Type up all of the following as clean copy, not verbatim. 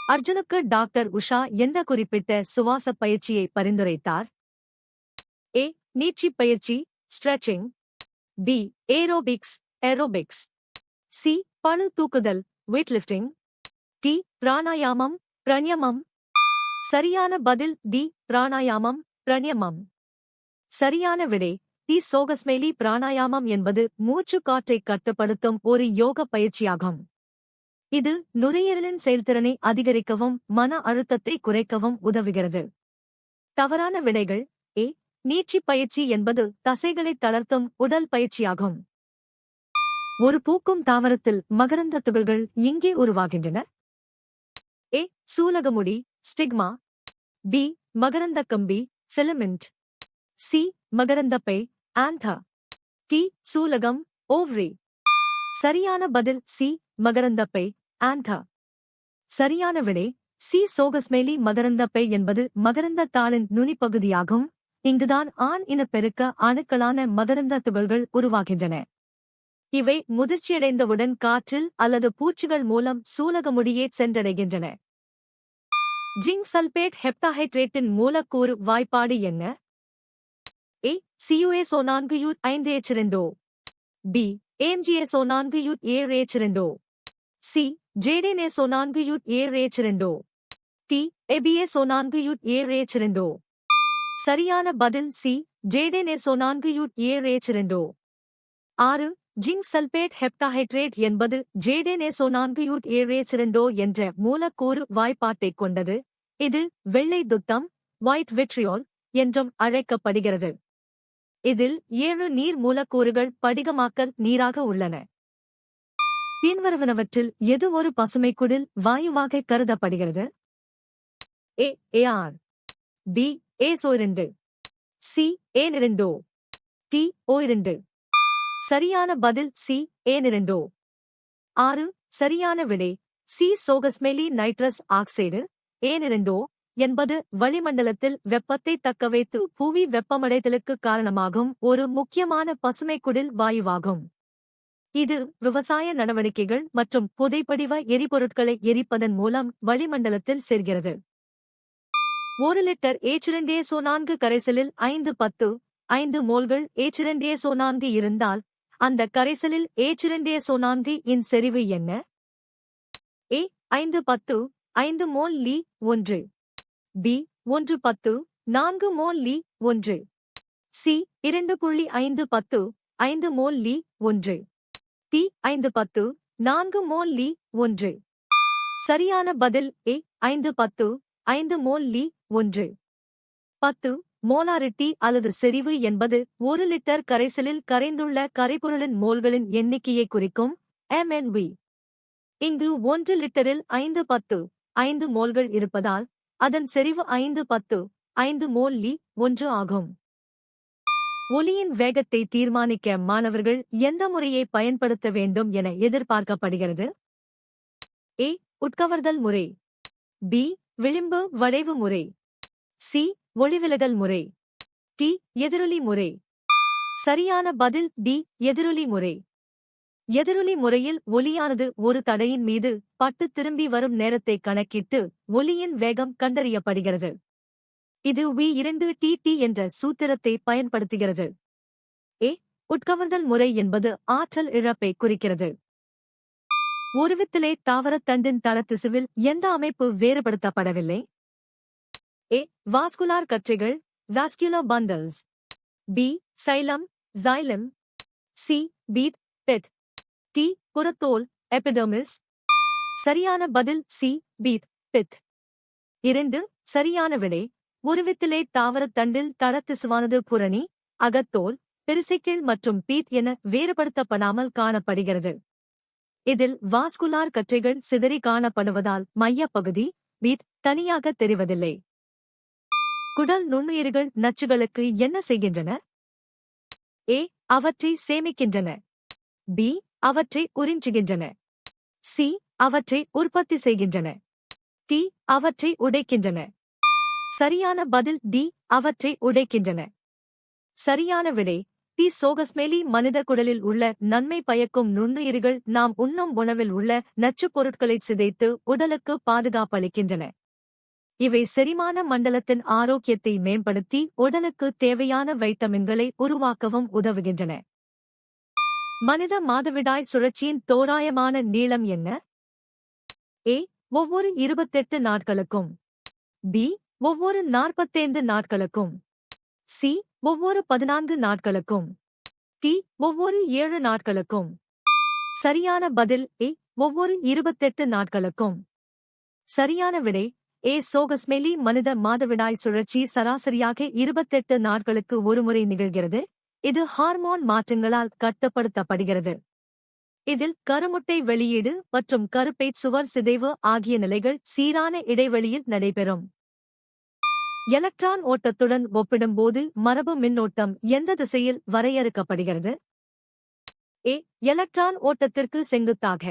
அர்ஜுனுக்கு டாக்டர் உஷா எந்த குறிப்பிட்ட சுவாச பயிற்சியை பரிந்துரைத்தார்? ஏ. நீட்சிப் பயிற்சி stretching. B. Aerobics aerobics. C. பளு தூக்குதல் வெயிட்லிஃப்டிங். டி. பிராணாயாமம் பிராணாயாமம். சரியான பதில் டி. பிராணாயாமம் பிராணாயாமம். சரியான விடை டி. சோகஸ்மெலி பிராணாயாமம் என்பது மூச்சு காற்றைக் கட்டுப்படுத்தும் ஒரு யோக பயிற்சியாகும். இது நுரையீரலின் செயல்திறனை அதிகரிக்கவும் மன அழுத்தத்தை குறைக்கவும் உதவுகிறது. தவறான விடைகள். ஏ. நீட்சிப் பயிற்சி என்பது தசைகளைத் தளர்த்தும் உடல் பயிற்சியாகும். ஒரு பூக்கும் தாவரத்தில் மகரந்த துகள்கள் எங்கே உருவாகின்றன? ஏ. சூலகமுடி ஸ்டிக்மா. பி. மகரந்த கம்பி ஃபிலமெண்ட். சி. மகரந்தப்பை ஆந்தா. டி. சூலகம் ஓவ்ரி. சரியான பதில் சி. மகரந்தப்பை ஆந்தா. சரியான விடை சி. சோகஸ்மெலி. மகரந்தப்பை என்பது மகரந்த தாளின் நுனிப்பகுதியாகும். இங்குதான் ஆண் இனப்பெருக்க அணுக்களான மகரந்த துகள்கள் உருவாகின்றன. இவை முதிர்ச்சியடைந்தவுடன் காற்றில் அல்லது பூச்சிகள் மூலம் சூலகமுடியே சென்றடைகின்றன. ஜிங்க் சல்பேட் ஹெப்டாஹைட்ரேட்டின் மூலக்கூறு வாய்ப்பாடு என்ன? A. CuSO4U5H2. B. AmGSO4U7H2. C. JDNSO4U7H2. D. AbSO4U7H2. சரியான பதில் C. JDNSO4U7H2. 6. Zinc sulphate heptahydrate என்பது JDNSO4U7H2 என்ற மூலக்கூறு வாய்ப்பாட்டைக் கொண்டது. இது வெள்ளை துத்தம் ஒயிட் விட்ரியோல் என்றும் அழைக்கப்படுகிறது. இதில் 7 நீர் மூலக்கூறுகள் படிகமாக்கல் நீராக உள்ளன. பின்வருவனவற்றில் எது ஒரு பசுமைக்குடில் வாயுவாக கருதப்படுகிறது? ஏ. ஏஆர். பி. ஏசோ2. சி. ஏ2. டி. ஓ2. சரியான பதில் சி. ஏ2. 6. சரியான விடை சி. சோகஸ்மெலி நைட்ரஸ் ஆக்சைடு ஏ2 என்பது வளிமண்டலத்தில் வெப்பத்தை தக்கவைத்து புவி வெப்பமடைதலுக்கு காரணமாகும் ஒரு முக்கியமான பசுமைக்குடில் வாயுவாகும். இது விவசாய நடவடிக்கைகள் மற்றும் புதைப்படிவ எரிபொருட்களை எரிப்பதன் மூலம் வளிமண்டலத்தில் சேர்கிறது. 1 லிட்டர் H2SO4 கரைசலில் 5 மோல்கள் H2SO4 இருந்தால் அந்த கரைசலில் H2SO4 இன் செறிவு என்ன? ஏ. 5 மோல் லி 1. பி. 1 4 மோல் லி 1. சி. 2.5 மோல் லி 1. டி. 4 மோல் லி 1. சரியான பதில் ஏ. 5 மோல் லி 1. 10 மோலாரிட்டி அல்லது செறிவு என்பது 1 லிட்டர் கரைசலில் கரைந்துள்ள கரைபொருளின் மோல்களின் எண்ணிக்கையை குறிக்கும் MnV. இங்கு 1 லிட்டரில் 5 மோல்கள் இருப்பதால் அதன் செறிவு 5 மோல் லி 1 ஆகும். ஒலியின் வேகத்தை தீர்மானிக்க மாணவர்கள் எந்த முறையை பயன்படுத்த வேண்டும் என எதிர்பார்க்கப்படுகிறது? ஏ. உட்கவர்தல் முறை. பி. விளிம்பு வளைவு முறை. சி. ஒளிவிலகல் முறை. டி. எதிரொலி முறை. சரியான பதில் டி. எதிரொலி முறை. எதிரொலி முறையில் ஒலியானது ஒரு தடையின் மீது பட்டு திரும்பி வரும் நேரத்தை கணக்கிட்டு ஒலியின் வேகம் கண்டறியப்படுகிறது. இது V2TT என்ற சூத்திரத்தை பயன்படுத்துகிறது. ஏ. உட்கவர்தல் முறை என்பது ஆற்றல் இழப்பை குறிக்கிறது. ஒருவித்திலே தாவரத் தண்டின் தளத்திசுவில் எந்த அமைப்பு வேறுபடுத்தப்படவில்லை? ஏ. வாஸ்குலார் கற்றைகள் vascular bundles. B. Xylem xylem. C. Pith pith. D. புறத்தோல் எபிடர்மிஸ். சரியான பதில் சி. Pith bed. 2. சரியான விடை ஒருவித்திலே தாவரத் தண்டில் தளத்திசுவானது புறணி அகத்தோல் பெரிசைக்கிள் மற்றும் பீத் என வேறுபடுத்தப்படாமல் காணப்படுகிறது. இதில் வாஸ்குலார் கற்றைகள் சிதறி காணப்படுவதால் மையப்பகுதி பீத் தனியாக தெரிவதில்லை. குடல் நுண்ணுயிர்கள் நச்சுகளுக்கு என்ன செய்கின்றன? ஏ. அவற்றை சேமிக்கின்றன. பி. அவற்றை உறிஞ்சுகின்றன. சி. அவற்றை உற்பத்தி செய்கின்றன. டி. அவற்றை உடைக்கின்றன. சரியான பதில் டி. அவற்றை உடைக்கின்றன. சரியான விடை டி சோகஸ்மெலி மனித குடலில் உள்ள நன்மை பயக்கும் நுண்ணுயிர்கள் நாம் உண்ணும் உணவில் உள்ள நச்சுப் பொருட்களைச் சிதைத்து உடலுக்கு பாதுகாப்பளிக்கின்றன. இவை செரிமான மண்டலத்தின் ஆரோக்கியத்தை மேம்படுத்தி உடலுக்கு தேவையான வைட்டமின்களை உருவாக்கவும் உதவுகின்றன. மனித மாதவிடாய் சுழற்சியின் தோராயமான நீளம் என்ன? ஏ. ஒவ்வொரு 28 நாட்களுக்கும். பி. ஒவ்வொரு 45 நாட்களுக்கும். சி. ஒவ்வொரு 14 நாட்களுக்கும். டி. ஒவ்வொரு 7 நாட்களுக்கும். சரியான பதில் ஏ. ஒவ்வொரு 28 நாட்களுக்கும். சரியான விடை ஏ. சோகஸ்மெலி மனித மாதவிடாய் சுழற்சி சராசரியாக 28 நாட்களுக்கு ஒருமுறை நிகழ்கிறது. இது ஹார்மோன் மாற்றங்களால் கட்டுப்படுத்தப்படுகிறது. இதில் கருமுட்டை வெளியீடு மற்றும் கருப்பைச் சுவர் சிதைவு ஆகிய நிலைகள் சீரான இடைவெளியில் நடைபெறும். எலக்ட்ரான் ஓட்டத்துடன் ஒப்பிடும்போது மரபு மின்னோட்டம் எந்த திசையில் வரையறுக்கப்படுகிறது? ஏ. எலக்ட்ரான் ஓட்டத்திற்கு செங்குத்தாக.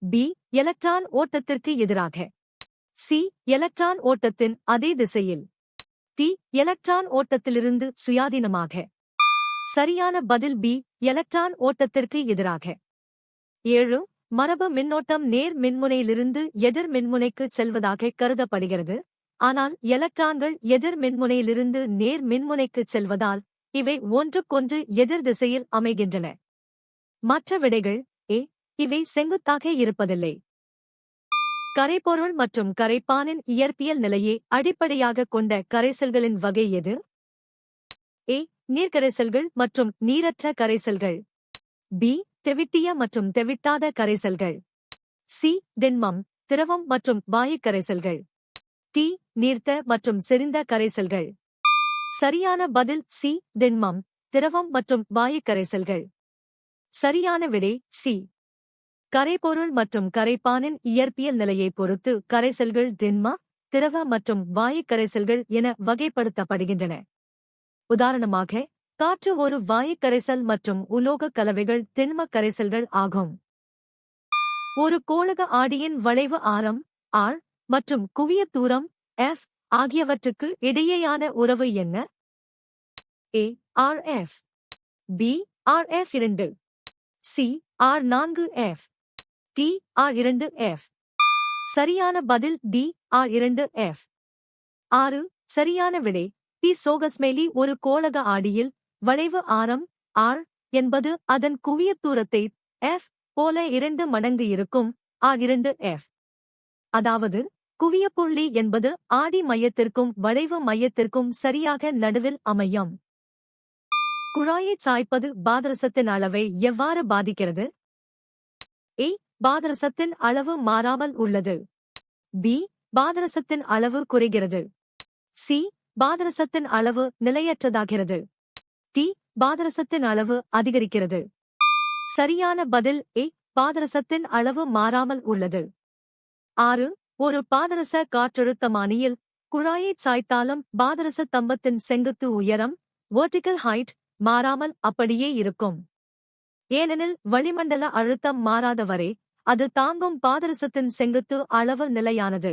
பி. எலக்ட்ரான் ஓட்டத்திற்கு எதிராக. சி. எலக்ட்ரான் ஓட்டத்தின் அதே திசையில். டி. எலக்ட்ரான் ஓட்டத்திலிருந்து சுயாதீனமாக. சரியான பதில் பி. எலக்ட்ரான் ஓட்டத்திற்கு எதிராக. 7. மரபு மின்னோட்டம் நேர் மின்முனையிலிருந்து எதிர் மின்முனைக்கு செல்வதாக கருதப்படுகிறது. ஆனால் எலக்ட்ரான்கள் எதிர் மின்முனையிலிருந்து நேர் மின்முனைக்குச் செல்வதால் இவை ஒன்றுக்கொன்று எதிர் திசையில் அமைகின்றன. மற்ற விடைகள் ஏ. இவை செங்குத்தாக இருப்பதில்லை. கரைபொருள் மற்றும் கரைப்பானின் இயற்பியல் நிலையை அடிப்படையாகக் கொண்ட கரைசல்களின் வகை எது? ஏ. நீர்க்கரைசல்கள் மற்றும் நீரற்ற கரைசல்கள். பி. தெவிட்டிய மற்றும் தெவிட்டாத கரைசல்கள். சி. திண்மம், திரவம் மற்றும் வாயுக் கரைசல்கள். டி. நீர்த்த மற்றும் செறிந்த கரைசல்கள். சரியான பதில் சி. திண்மம், திரவம் மற்றும் வாயுக் கரைசல்கள். சரியான விடை சி. கரைபொருள் மற்றும் கரைப்பானின் இயற்பியல் நிலையைப் பொறுத்து கரைசல்கள் திண்ம, திரவ மற்றும் வாயுக் கரைசல்கள் என வகைப்படுத்தப்படுகின்றன. உதாரணமாக, காற்று ஒரு வாயுக் கரைசல் மற்றும் உலோகக் கலவைகள் திண்மக் கரைசல்கள் ஆகும். ஒரு கோளக ஆடியின் வளைவு ஆரம் r மற்றும் குவியத் தூரம் f ஆகியவற்றுக்கு இடையேயான உறவு என்ன? A. rf. B. rf2. C. r4f. D. r2f. சரியான பதில் டி. r2f. 6. சரியான விடை டி. சோகஸ்மெலி ஒரு கோளக ஆடியில் வளைவு ஆரம் r என்பது அதன் குவியத் தூரத்தை f போல 2 மடங்கு இருக்கும் r2f. அதாவது குவியப்புள்ளி என்பது ஆடி மையத்திற்கும் வளைவு மையத்திற்கும் சரியாக நடுவில் அமையும். குழாயைச் சாய்ப்பது பாதரசத்தின் அளவை எவ்வாறு பாதிக்கிறது? ஏ. பாதரசத்தின் அளவு மாறாமல் உள்ளது. பி. பாதரசத்தின் அளவு குறைகிறது. சி. பாதரசத்தின் அளவு நிலையற்றதாகிறது. டி. பாதரசத்தின் அளவு அதிகரிக்கிறது. சரியான பதில் ஏ. பாதரசத்தின் அளவு மாறாமல் உள்ளது. 6. ஒரு பாதரச காற்றழுத்தமானியில் குழாயைச் சாய்த்தாலும் பாதரச தம்பத்தின் செங்குத்து உயரம் வெர்டிகல் ஹைட் மாறாமல் அப்படியே இருக்கும். ஏனெனில் வளிமண்டல அழுத்தம் மாறாத வரை அது தாங்கும் பாதரசத்தின் செங்குத்து அளவு நிலையானது.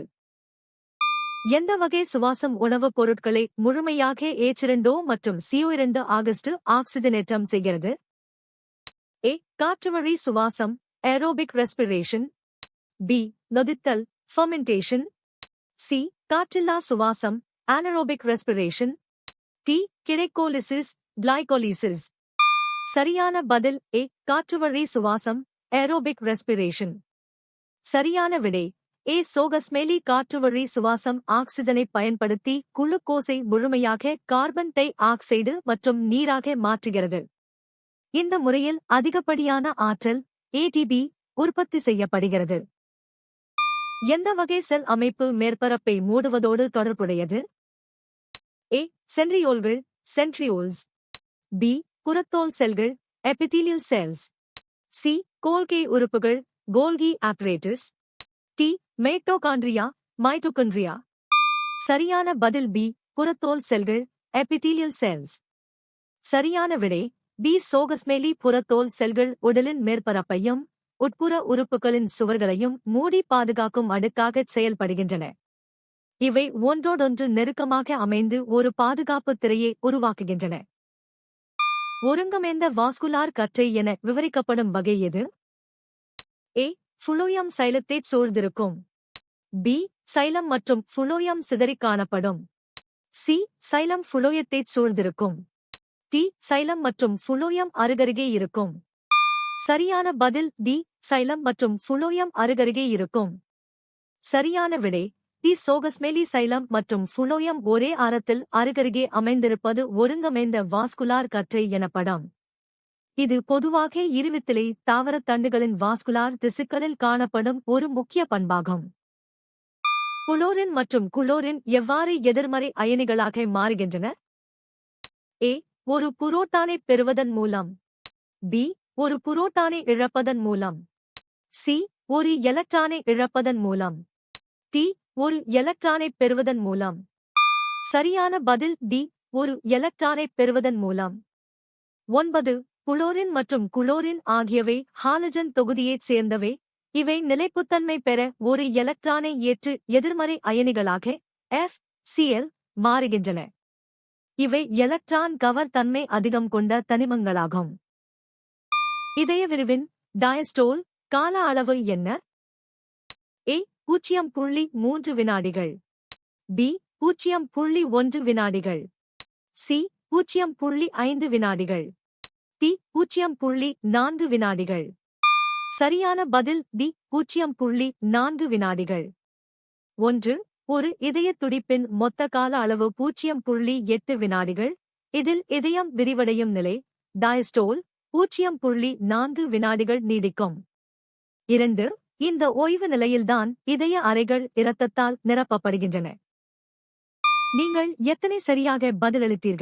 எந்த வகை சுவாசம் உணவுப் பொருட்களை முழுமையாக H2O மற்றும் CO2 ஆக்சிஜனேற்றம் செய்கிறது? ஏ. காற்றுவழி சுவாசம் ஏரோபிக் ரெஸ்பிரேஷன். பி. நொதித்தல் ஃபெர்மெண்டேஷன். சி. காற்றில்லா சுவாசம் anaerobic ரெஸ்பிரேஷன். டி. கிடைக்கோலிசிஸ் கிளைகோலிசிஸ். சரியான பதில் ஏ. காற்றுவழி சுவாசம் ஏரோபிக் ரெஸ்பிரேஷன். சரியான விடை ஏ. சோகஸ்மெலி காற்றுவழி சுவாசம் ஆக்சிஜனை பயன்படுத்தி குளுக்கோஸை முழுமையாக கார்பன் டை ஆக்சைடு மற்றும் நீராக மாற்றுகிறது. இந்த முறையில் அதிகப்படியான ஆற்றல் ATP உற்பத்தி செய்யப்படுகிறது. எந்த வகை செல் அமைப்பு மேற்பரப்பை மூடுவதோடு தொடர்புடையது? ஏ. சென்ட்ரியோல்கள் சென்ட்ரியோல்ஸ். பி. புறத்தோல் செல்கள் எபிதீலியல் செல்ஸ். சி. கோல்கி உறுப்புகள் கோல்கி ஆப்பரேட்டஸ். டி. Mitochondria mitochondria. சரியான பதில் பி. புறத்தோல் செல்கள் எபிதீலியல் செல்ஸ். சரியான விடை பி. சோகஸ்மெலி புறத்தோல் செல்கள் உடலின் மேற்பரப்பையும் உட்புற உறுப்புகளின் சுவர்களையும் மூடி பாதுகாக்கும் அடுக்காகச் செயல்படுகின்றன. இவை ஒன்றோடொன்று நெருக்கமாக அமைந்து ஒரு பாதுகாப்பு திரையை உருவாக்குகின்றன. ஒருங்கமைந்த வாஸ்குலார் கற்றை என விவரிக்கப்படும் வகை எது? ஏ. ஃபுளோயம் சைலத்தைச் சூழ்ந்திருக்கும். பி. சைலம் மற்றும் ஃபுளோயம் சிதறிக் காணப்படும். சி. சைலம் ஃபுளோயத்தைச் சூழ்ந்திருக்கும். டி. சைலம் மற்றும் ஃபுளோயம் அருகருகே இருக்கும். சரியான பதில் டி. சைலம் மற்றும் ஃபுளோயம் அருகருகே இருக்கும். சரியான விடை டி. சோகஸ்மெலி சைலம் மற்றும் ஃபுளோயம் ஒரே ஆரத்தில் அருகருகே அமைந்திருப்பது ஒருங்கமைந்த வாஸ்குலார் கற்றை எனப்படும். இது பொதுவாக இருவித்திலை தாவரத் தண்டுகளின் வாஸ்குலார் திசுக்களில் காணப்படும் ஒரு முக்கிய பண்பாகும். புளோரின் மற்றும் குளோரின் எவ்வாறு எதிர்மறை அயனிகளாக மாறுகின்றன? ஏ. ஒரு புரோட்டானைப் பெறுவதன் மூலம். பி. ஒரு புரோட்டானை இழப்பதன் மூலம். சி. ஒரு எலக்ட்ரானை இழப்பதன் மூலம். டி. ஒரு எலக்ட்ரானைப் பெறுவதன் மூலம். சரியான பதில் டி. ஒரு எலக்ட்ரானைப் பெறுவதன் மூலம். 9. புளோரின் மற்றும் குளோரின் ஆகியவை ஹாலஜன் தொகுதியைச் சேர்ந்தவை. இவை நிலைப்புத்தன்மை பெற ஒரு எலக்ட்ரானை ஏற்று எதிர்மறை அயனிகளாக F(Cl) மாறுகின்றன. இவை எலக்ட்ரான் கவர் தன்மை அதிகம் கொண்ட தனிமங்களாகும். இதய விரிவின் டயஸ்டோல் கால அளவு என்ன? ஏ. 0.3 வினாடிகள். பி. 0.1 வினாடிகள். சி. 0.5 வினாடிகள். டி. 0.4 வினாடிகள். சரியான பதில் டி. 0.4 வினாடிகள். 1. ஒரு இதயத் துடிப்பின் மொத்த கால அளவு 0.8 வினாடிகள். இதில் இதயம் விரிவடையும் நிலை டயஸ்டோல் 0.4 வினாடிகள் நீடிக்கும். 2. இந்த ஓய்வு நிலையில்தான் இதய அறைகள் இரத்தத்தால் நிரப்பப்படுகின்றன. நீங்கள் எத்தனை சரியாக பதிலளித்தீர்கள்?